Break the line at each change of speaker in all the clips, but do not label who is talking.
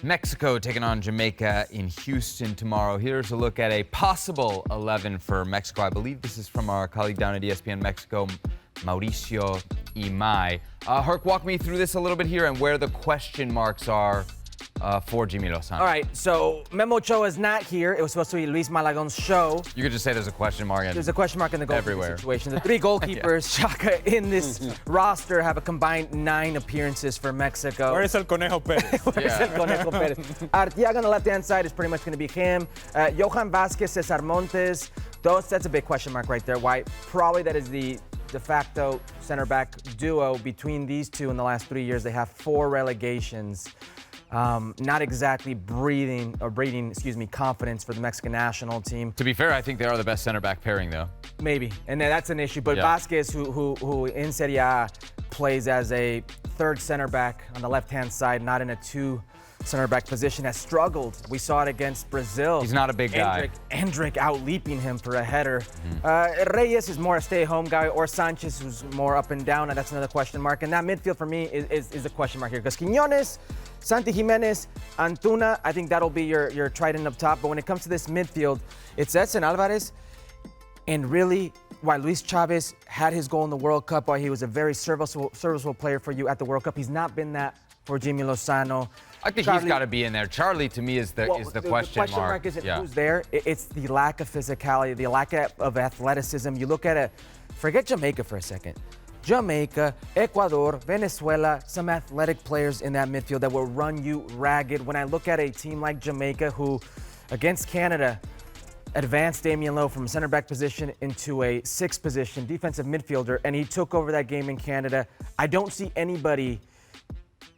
Mexico taking on Jamaica in Houston tomorrow. Here's a look at a possible 11 for Mexico. I believe this is from our colleague down at ESPN Mexico, Mauricio Imay. Herc, walk me through this a little bit here and where the question marks are for Jimmy Lozano.
All right, so Memo Ochoa is not here. It was supposed to be Luis Malagon's show.
You could just say there's a question mark.
There's a question mark in the goalkeeper situation. The three goalkeepers,
Yeah.
Shaka, in this roster have a combined 9 appearances for Mexico.
Where is El Conejo Pérez?
Where's El Conejo Pérez? Arteaga on the left-hand side is pretty much going to be him. Johan Vazquez, Cesar Montes. That's a big question mark right there. Why? Probably that is the de facto center-back duo between these two in the last 3 years. They have 4 relegations. Not exactly breeding confidence for the Mexican national team.
To be fair, I think they are the best center-back pairing, though.
Maybe, and that's an issue. But
Yeah.
Vazquez, who in Serie A plays as a third center back on the left-hand side, not in a 2 center back position, has struggled. We saw it against Brazil.
He's not a big guy.
Endrick out-leaping him for a header. Reyes is more a stay-at-home guy, or Sanchez, who's more up and down, and that's another question mark. And that midfield for me is a question mark here. Because Quiñones, Santi Jimenez, Antuna, I think that'll be your trident up top. But when it comes to this midfield, it's Edson Alvarez, and really, while Luis Chavez had his goal in the World Cup, while he was a very serviceable player for you at the World Cup, he's not been that for Jimmy Lozano.
I think he's got to be in there. Charlie, to me, is the question mark.
The question mark isn't who's there. It's the lack of physicality, the lack of athleticism. You look at it, forget Jamaica for a second. Jamaica, Ecuador, Venezuela, some athletic players in that midfield that will run you ragged. When I look at a team like Jamaica, who, against Canada, advanced Damian Lowe from center back position into a 6th position, defensive midfielder, and he took over that game in Canada. I don't see anybody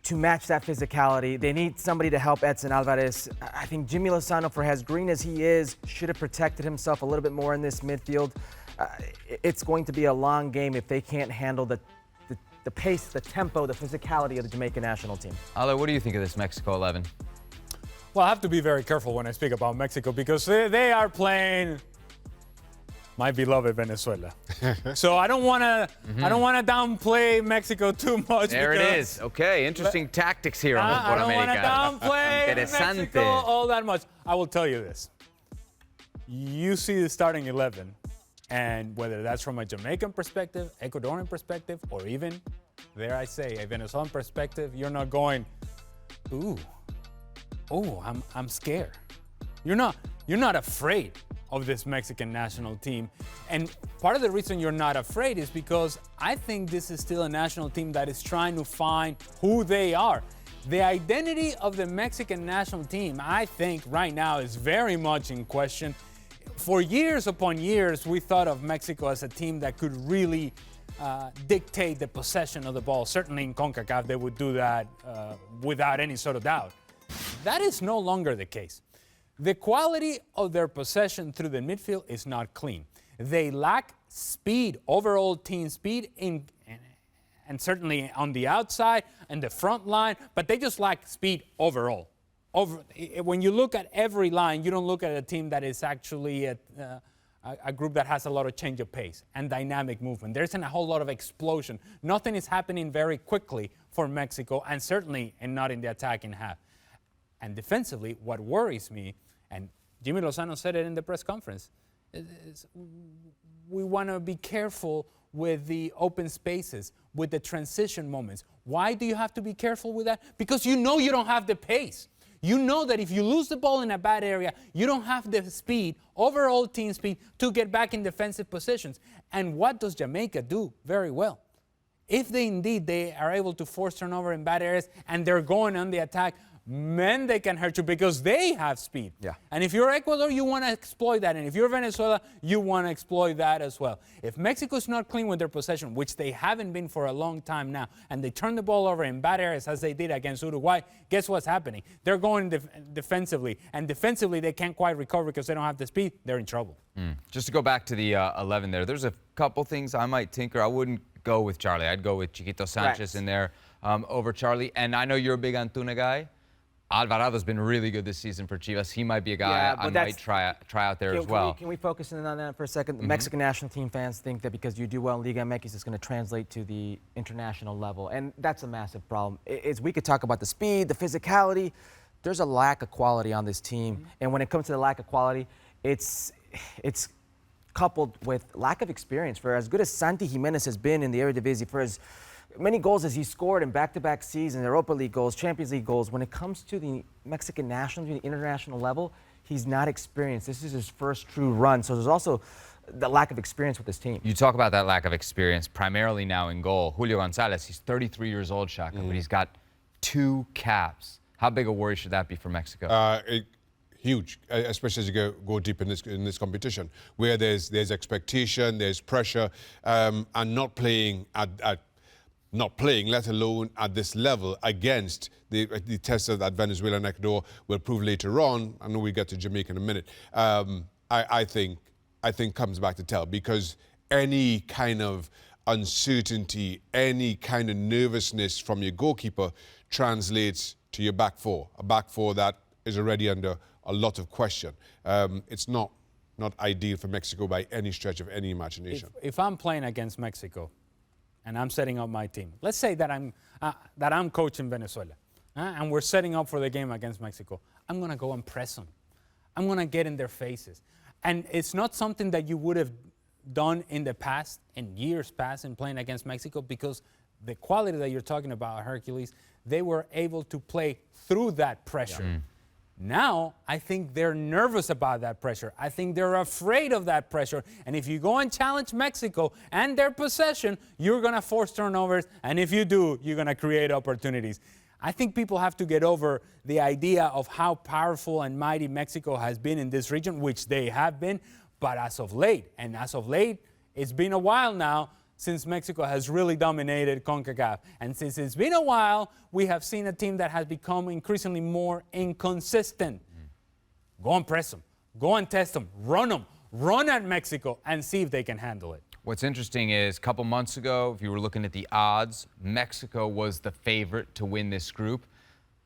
to match that physicality. They need somebody to help Edson Alvarez. I think Jimmy Lozano, for as green as he is, should have protected himself a little bit more in this midfield. It's going to be a long game if they can't handle the pace, the tempo, the physicality of the Jamaican national team.
Ale, what do you think of this Mexico 11?
Well, I have to be very careful when I speak about Mexico because they are playing my beloved Venezuela. So I don't want to downplay Mexico too much.
There it is. Okay, interesting tactics here on Futbol Americas.
I don't want to downplay Mexico all that much. I will tell you this. You see the starting 11, and whether that's from a Jamaican perspective, Ecuadorian perspective, or even, dare I say, a Venezuelan perspective, you're not going, I'm scared. You're not afraid of this Mexican national team. And part of the reason you're not afraid is because I think this is still a national team that is trying to find who they are. The identity of the Mexican national team, I think, right now is very much in question. For years upon years, we thought of Mexico as a team that could really dictate the possession of the ball. Certainly in CONCACAF, they would do that without any sort of doubt. That is no longer the case. The quality of their possession through the midfield is not clean. They lack speed, overall team speed, and certainly on the outside and the front line, but they just lack speed overall. When you look at every line, you don't look at a team that is actually a group that has a lot of change of pace and dynamic movement. There isn't a whole lot of explosion. Nothing is happening very quickly for Mexico, and certainly not in the attacking half. And defensively, what worries me, and Jimmy Lozano said it in the press conference, is we want to be careful with the open spaces, with the transition moments. Why do you have to be careful with that? Because you know you don't have the pace. You know that if you lose the ball in a bad area, you don't have the speed, overall team speed, to get back in defensive positions. And what does Jamaica do very well? If they are able to force turnover in bad areas and they're going on the attack, man, they can hurt you because they have speed.
Yeah.
And if you're Ecuador, you want to exploit that. And if you're Venezuela, you want to exploit that as well. If Mexico is not clean with their possession, which they haven't been for a long time now, and they turn the ball over in bad areas as they did against Uruguay, guess what's happening? They're going defensively. And defensively, they can't quite recover because they don't have the speed. They're in trouble.
Just to go back to the 11 there's a couple things I might tinker. I wouldn't go with Charlie. I'd go with Chiquito Sanchez in there over Charlie. And I know you're a big Antuna guy. Alvarado's been really good this season for Chivas. He might be a guy I might try out there as well.
Can we focus in on that for a second? The Mexican national team fans think that because you do well in Liga MX, it's going to translate to the international level, and that's a massive problem. We could talk about the speed, the physicality, there's a lack of quality on this team. And when it comes to the lack of quality, it's coupled with lack of experience. For as good as Santi Jimenez has been in the Eredivisie, for as many goals as he scored in back-to-back seasons, Europa League goals, Champions League goals, when it comes to the Mexican national, to the international level, he's not experienced. This is his first true run. So there's also the lack of experience with this team.
You talk about that lack of experience, primarily now in goal. Julio Gonzalez, he's 33 years old, Shaka, but he's got 2 caps. How big a worry should that be for Mexico?
Huge, especially as you go deep in this competition, where there's expectation, there's pressure, and not playing, let alone at this level, against the test that Venezuela and Ecuador will prove later on. I know we get to Jamaica in a minute. I think comes back to tell, because any kind of uncertainty, any kind of nervousness from your goalkeeper translates to your back four, a back four that is already under a lot of question. It's not ideal for Mexico by any stretch of any imagination.
If I'm playing against Mexico and I'm setting up my team, let's say that I'm coaching Venezuela, and we're setting up for the game against Mexico, I'm going to go and press them. I'm going to get in their faces. And it's not something that you would have done in the past, in years past, in playing against Mexico, because the quality that you're talking about, Hercules, they were able to play through that pressure. Yeah. Now, I think they're nervous about that pressure. I think they're afraid of that pressure. And if you go and challenge Mexico and their possession, you're going to force turnovers. And if you do, you're going to create opportunities. I think people have to get over the idea of how powerful and mighty Mexico has been in this region, which they have been. But as of late, it's been a while now since Mexico has really dominated CONCACAF. And since it's been a while, we have seen a team that has become increasingly more inconsistent. Go and press them. Go and test them. Run them. Run at Mexico and see if they can handle it.
What's interesting is a couple months ago, if you were looking at the odds, Mexico was the favorite to win this group.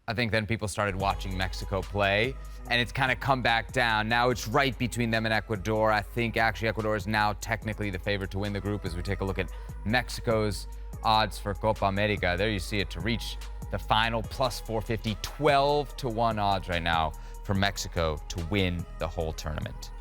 I think then people started watching Mexico play, and it's kind of come back down. Now it's right between them and Ecuador. I think actually Ecuador is now technically the favorite to win the group as we take a look at Mexico's odds for Copa America. There you see it, to reach the final, plus 450, 12-1 odds right now for Mexico to win the whole tournament.